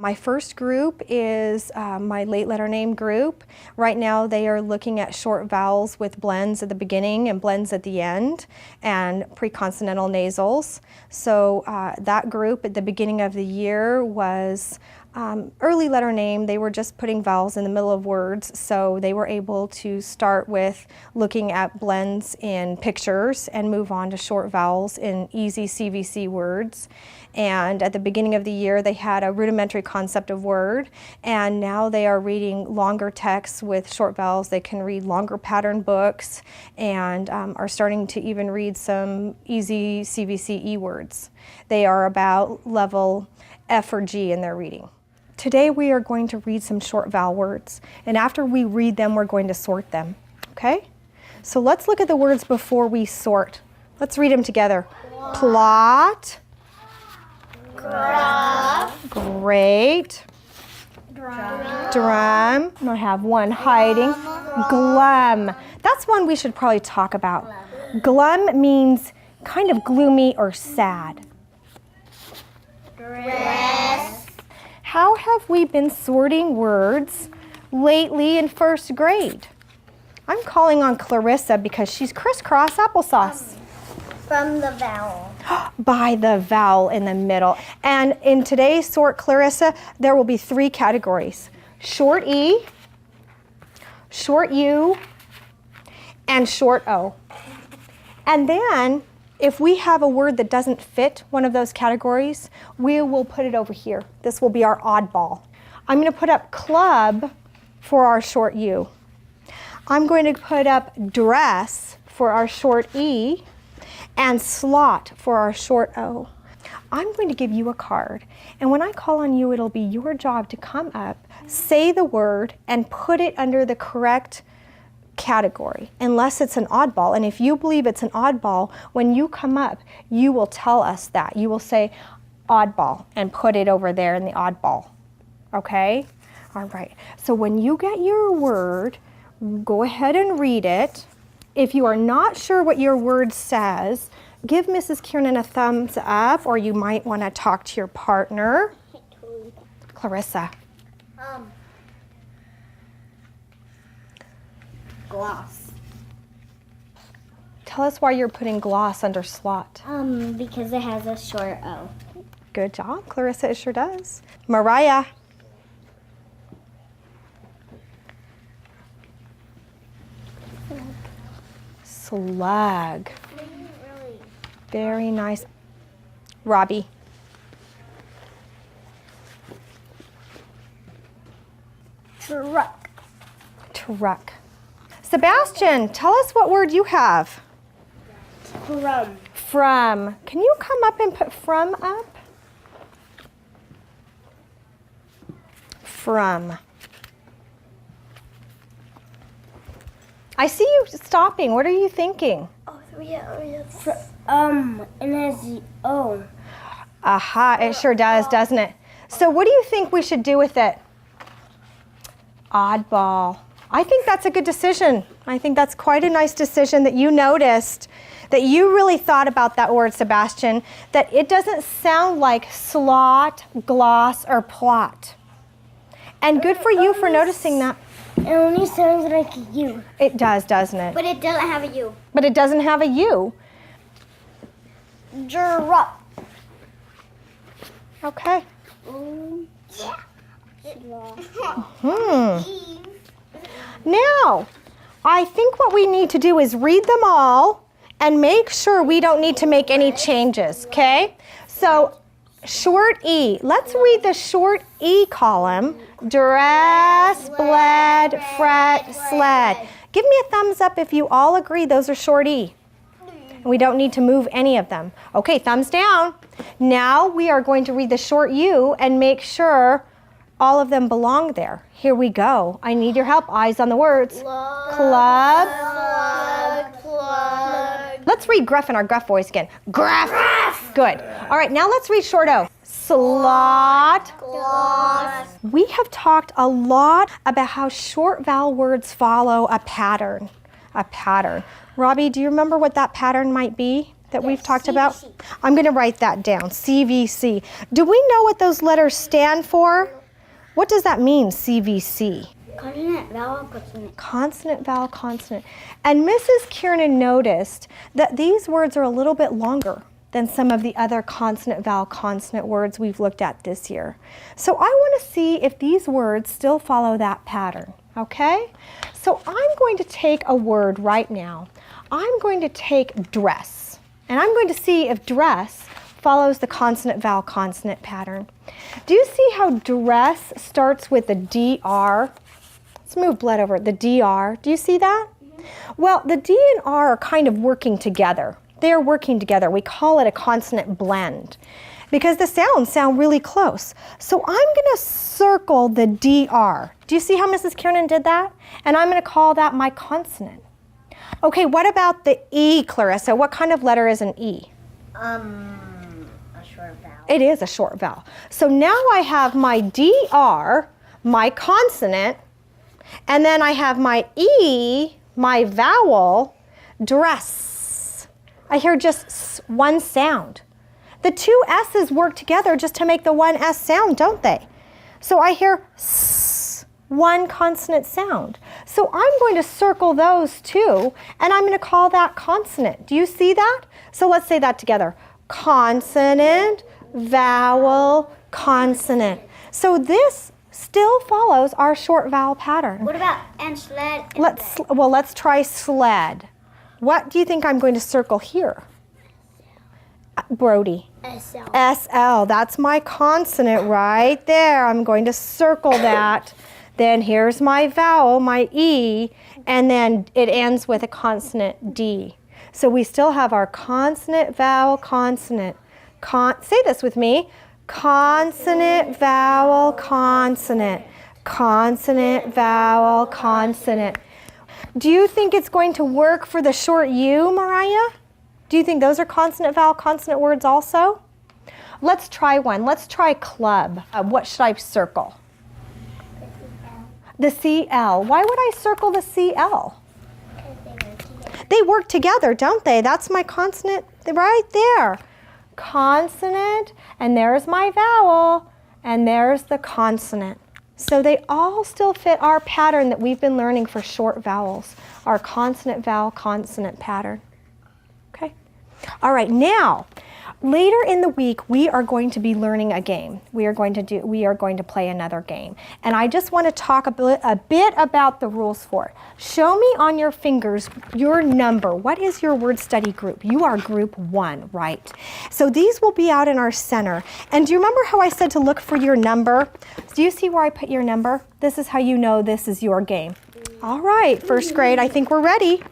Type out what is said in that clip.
My first group is my late letter name group. Right now they are looking at short vowels with blends at the beginning and blends at the end and preconsonantal nasals. So that group at the beginning of the year was early letter name. They were just putting vowels in the middle of words, so they were able to start with looking at blends in pictures and move on to short vowels in easy CVC words. And at the beginning of the year they had a rudimentary concept of word, and now they are reading longer texts with short vowels. They can read longer pattern books and are starting to even read some easy CVCE words. They are about level F or G in their reading. Today we are going to read some short vowel words, and after we read them we're going to sort them, okay? So let's look at the words before we sort. Let's read them together. Plot. Gruff. Great. Drum. I have one hiding. Glum. That's one we should probably talk about. Glum means kind of gloomy or sad. Dress. How have we been sorting words lately in first grade? I'm calling on Clarissa because she's crisscross applesauce. From the vowel. By the vowel in the middle. And in today's sort, Clarissa, there will be 3 categories. Short E, short U, and short O. And then, if we have a word that doesn't fit one of those categories, we will put it over here. This will be our oddball. I'm going to put up club for our short U. I'm going to put up dress for our short E, and slot for our short O. I'm going to give you a card, and when I call on you, it'll be your job to come up, say the word, and put it under the correct category, unless it's an oddball. And if you believe it's an oddball, when you come up, you will tell us that. You will say oddball and put it over there in the oddball, okay? All right, so when you get your word, go ahead and read it. If you are not sure what your word says, give Mrs. Kiernan a thumbs up, or you might want to talk to your partner. Clarissa. Gloss. Tell us why you're putting gloss under slot. Because it has a short O. Good job, Clarissa, it sure does. Mariah. Slug. Very nice. Robbie. Truck. Truck. Sebastian, tell us what word you have. From. From. Can you come up and put from up? From. I see you stopping. What are you thinking? Oh, yes. And it has the O. Aha, it sure does, doesn't it? So what do you think we should do with it? Oddball. I think that's a good decision. I think that's quite a nice decision that you noticed, that you really thought about that word, Sebastian, that it doesn't sound like slot, gloss, or plot. And good for you for noticing that. It only sounds like a U. It does, doesn't it? But it doesn't have a U. But it doesn't have a U. Drop. Okay. Yeah. Now, I think what we need to do is read them all and make sure we don't need to make any changes, okay? So, short E. Let's read the short E column. Dress, bled, fret, sled. Give me a thumbs up if you all agree those are short E. We don't need to move any of them. Okay, thumbs down. Now we are going to read the short U and make sure all of them belong there. Here we go. I need your help. Eyes on the words. Club. Let's read gruff in our gruff voice again. Gruff. Good. All right, now let's read short O. Slot. We have talked a lot about how short vowel words follow a pattern. Robbie, do you remember what that pattern might be? that we've Yes, talked about? CVC. I'm going to write that down, CVC. Do we know what those letters stand for? What does that mean, CVC? Consonant, vowel, consonant. Consonant, vowel, consonant. And Mrs. Kiernan noticed that these words are a little bit longer than some of the other consonant, vowel, consonant words we've looked at this year. So I want to see if these words still follow that pattern, okay? So I'm going to take a word right now. I'm going to take dress, and I'm going to see if dress follows the consonant, vowel, consonant pattern. Do you see how dress starts with a DR? Let's move blood over it, the DR. Do you see that? Well, the D and R are kind of working together. They're working together. We call it a consonant blend because the sounds sound really close. So I'm going to circle the DR. Do you see how Mrs. Kiernan did that? And I'm going to call that my consonant. Okay, what about the E, Clarissa? What kind of letter is an E? A short vowel. It is a short vowel. So now I have my DR, my consonant, and then I have my E, my vowel, dress. I hear just one sound. The two S's work together just to make the one S sound, don't they? So I hear S, one consonant sound. So I'm going to circle those two, and I'm going to call that consonant. Do you see that? So let's say that together. Consonant, vowel, consonant. So this still follows our short vowel pattern. What about and sled? And Let's try sled. What do you think I'm going to circle here? Brody. SL. SL, that's my consonant right there. I'm going to circle that. Then here's my vowel, my E, and then it ends with a consonant D. So we still have our consonant, vowel, consonant. Say this with me. Consonant, vowel, consonant. Consonant, vowel, consonant. Do you think it's going to work for the short U, Mariah? Do you think those are consonant, vowel, consonant words also? Let's try one. Let's try club. What should I circle? The CL. Why would I circle the CL? They work together, don't they? That's my consonant right there. Consonant, and there's my vowel, and there's the consonant. So they all still fit our pattern that we've been learning for short vowels, our consonant, vowel, consonant pattern. Okay? All right, now, later in the week, we are going to be learning a game. We are going to play another game. And I just want to talk a bit about the rules for it. Show me on your fingers your number. What is your word study group? You are group 1, right? So these will be out in our center. And do you remember how I said to look for your number? Do you see where I put your number? This is how you know this is your game. All right, first grade, I think we're ready.